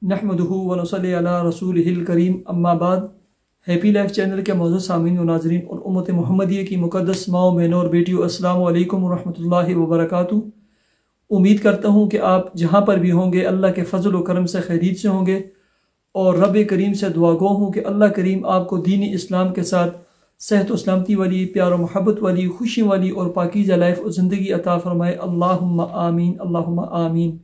नहमदुहु व नसल्ली अला रसूलिहिल करीम अम्मा बाद। हैप्पी लाइफ चैनल के मौजूद सामीन व नाज़रीन और उम्मत मुहम्मदिया की मुक़द्दस माओ बहनों और बेटियों, अस्सलामु अलैकुम व रहमतुल्लाहि व बरकातुहू। उम्मीद करता हूँ कि आप जहाँ पर भी होंगे अल्लाह के फ़ज़ल व करम से खैरियत से होंगे और रब करीम से दुआ गो हूँ कि अल्लाह करीम आपको दीन इस्लाम के साथ सेहत व सलामती वाली, प्यार व मोहब्बत वाली, खुशी वाली और पाकीज़ा लाइफ और ज़िंदगी अता फ़रमाए। अल्लाहुम्मा आमीन, अल्लाहुम्मा आमीन।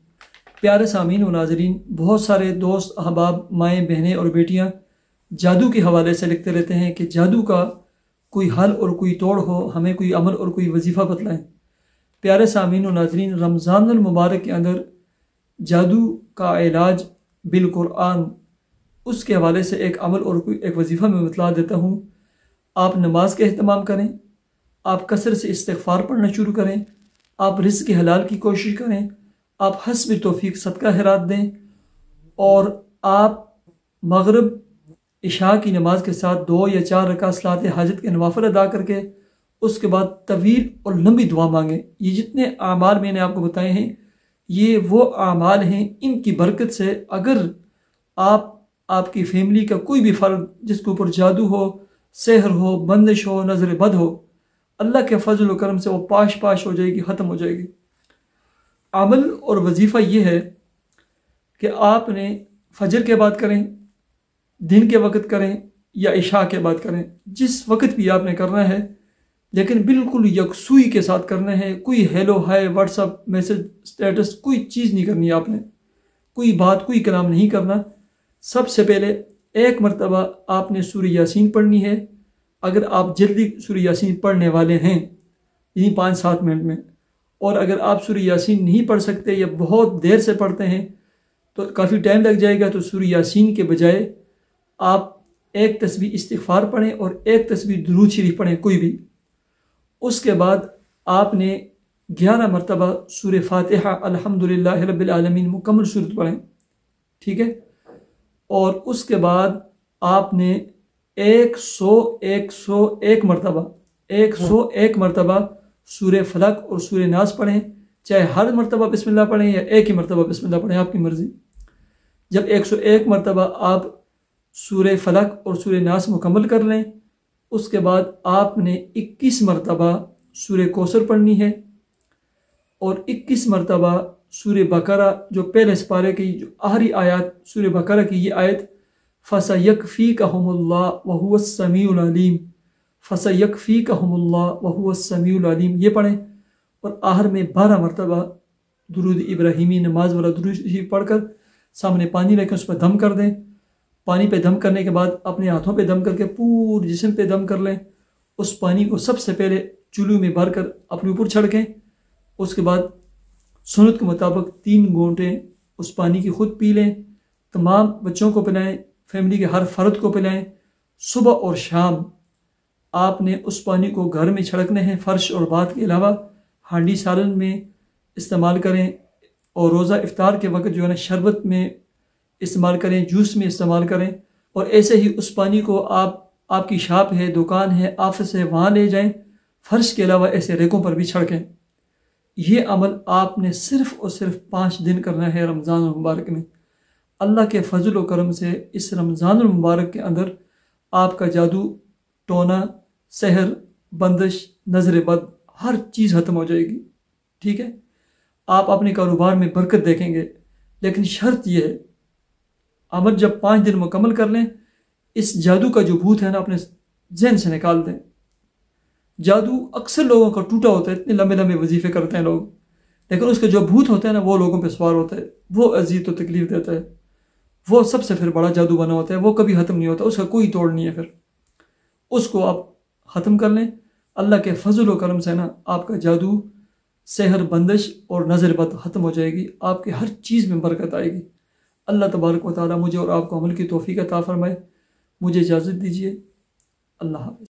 प्यारे सामीन व नाज़रीन, बहुत सारे दोस्त अहबाब, माएँ, बहनें और बेटियाँ जादू के हवाले से लिखते रहते हैं कि जादू का कोई हल और कोई तोड़ हो, हमें कोई अमल और कोई वजीफ़ा बतलाएं। प्यारे सामीन व नाज़रीन, रमज़ानुल मुबारक के अंदर जादू का इलाज बिल कुरान, उसके हवाले से एक अमल और कोई एक वजीफ़ा मैं बतला देता हूँ। आप नमाज का अहतमाम करें, आप कसरत से इस्तिग़फ़ार पढ़ना शुरू करें, आप रिज़्क़ हलाल की कोशिश करें, आप हस्ब तौफ़ीक सदका खैरात दें और आप मग़रिब इशा की नमाज के साथ 2 या 4 रकात सलात हाजत के नवाफ़िल अदा करके उसके बाद तवील और लंबी दुआ मांगें। ये जितने आमाल मैंने आपको बताए हैं ये वो आमाल हैं, इनकी बरकत से अगर आप, आपकी फैमिली का कोई भी फ़र्द जिसके ऊपर जादू हो, सहर हो, बंदिश हो, नज़र बद हो, अल्लाह के फजल व करम से वो पाश हो जाएगी, ख़त्म हो जाएगी। अमल और वजीफ़ा ये है कि आपने फजर के बाद करें, दिन के वक़्त करें या इशा के बाद करें, जिस वक़्त भी आपने करना है, लेकिन बिल्कुल यकसुई के साथ करना है। कोई hello hi what's up message status कोई चीज़ नहीं करनी आपने, कोई बात कोई कलाम नहीं करना। सबसे पहले एक मरतबा आपने सूरह यासीन पढ़नी है। अगर आप जल्दी सूरह यासीन पढ़ने वाले हैं यही 5-7 मिनट में, और अगर आप सूरह यासीन नहीं पढ़ सकते या बहुत देर से पढ़ते हैं तो काफ़ी टाइम लग जाएगा, तो सूरह यासीन के बजाय आप एक तस्बीह इस्तिग़फ़ार पढ़ें और एक तस्बीह दुरूद शरीफ पढ़ें, कोई भी। उसके बाद आपने 11 मरतबा सूरह फातिहा अल्हम्दुलिल्लाहि रब्बिल आलमीन मुकम्मल सूरत पढ़ें, ठीक है। और उसके बाद आपने 101 मरतबा सूरह फलक और सूरह नास पढ़ें, चाहे हर मरतबा बिस्मिल्लाह पढ़ें या एक ही मरतबा बिस्मिल्लाह पढ़ें, आपकी मर्ज़ी। जब 101 मरतबा आप सूरह फलक और सूरह नास मुकम्मल कर लें, उसके बाद आपने 21 मरतबा सूरह कौसर पढ़नी है और 21 मरतबा सूरह बकरा, जो पहले सिपारे की जो आखिरी आयत सूरह बकरा की ये आयत, फसयकफ़ीकहुमुल्लाह व हुवस समीउल अलीम, फसयकफ़ीकहुमुल्लाह व हुवस समीउल अलीम, ये पढ़ें। और आखिर में 12 मरतबा दुरूद इब्राहिमी नमाज वाला दुरूद पढ़कर सामने पानी रखें, उस पर दम कर दें। पानी पे दम करने के बाद अपने हाथों पे दम करके पूरे जिस्म पे दम कर लें। उस पानी को सबसे पहले चुल्लू में भर कर अपने ऊपर छिड़कें। उसके बाद सुन्नत के मुताबिक 3 घूंटे उस पानी की खुद पी लें। तमाम बच्चों को पिलाएं, फैमिली के हर फर्द को पिलाएं। सुबह और शाम आपने उस पानी को घर में छिड़कने हैं, फ़र्श और बात के अलावा हांडी सालन में इस्तेमाल करें। और रोज़ा इफ्तार के वक्त जो है ना शरबत में इस्तेमाल करें, जूस में इस्तेमाल करें। और ऐसे ही उस पानी को आप, आपकी शॉप है, दुकान है, ऑफिस है, वहाँ ले जाएं। फ़र्श के अलावा ऐसे रेकों पर भी छिड़कें। ये अमल आपने सिर्फ़ और सिर्फ 5 दिन करना है रमज़ान मुबारक में। अल्लाह के फजल व करम से इस रमज़ान मुबारक के अंदर आपका जादू, टोना, सहर, बंदिश, नज़र बद हर चीज़ ख़त्म हो जाएगी, ठीक है। आप अपने कारोबार में बरकत देखेंगे, लेकिन शर्त यह है अमल जब 5 दिन मुकम्मल कर लें, इस जादू का जो भूत है ना अपने जहन से निकाल दें। जादू अक्सर लोगों का टूटा होता है, इतने लंबे लंबे वजीफे करते हैं लोग, लेकिन उसका जो भूत होता है ना वो लोगों पे सवार होता है, वो अजीत और तकलीफ देता है, वो सबसे फिर बड़ा जादू बना होता है, वो कभी ख़त्म नहीं होता, उसका कोई तोड़ नहीं है। फिर उसको आप ख़त्म कर लें। अल्लाह के फजल व करम से ना आपका जादू, सहर, बंदिश और नज़र बद ख़त्म हो जाएगी, आपके हर चीज़ में बरकत आएगी। अल्लाह तबारक व तआला मुझे और आपको अमल की तौफीक अता फरमाए। मुझे इजाज़त दीजिए। अल्लाह हाफ़िज़।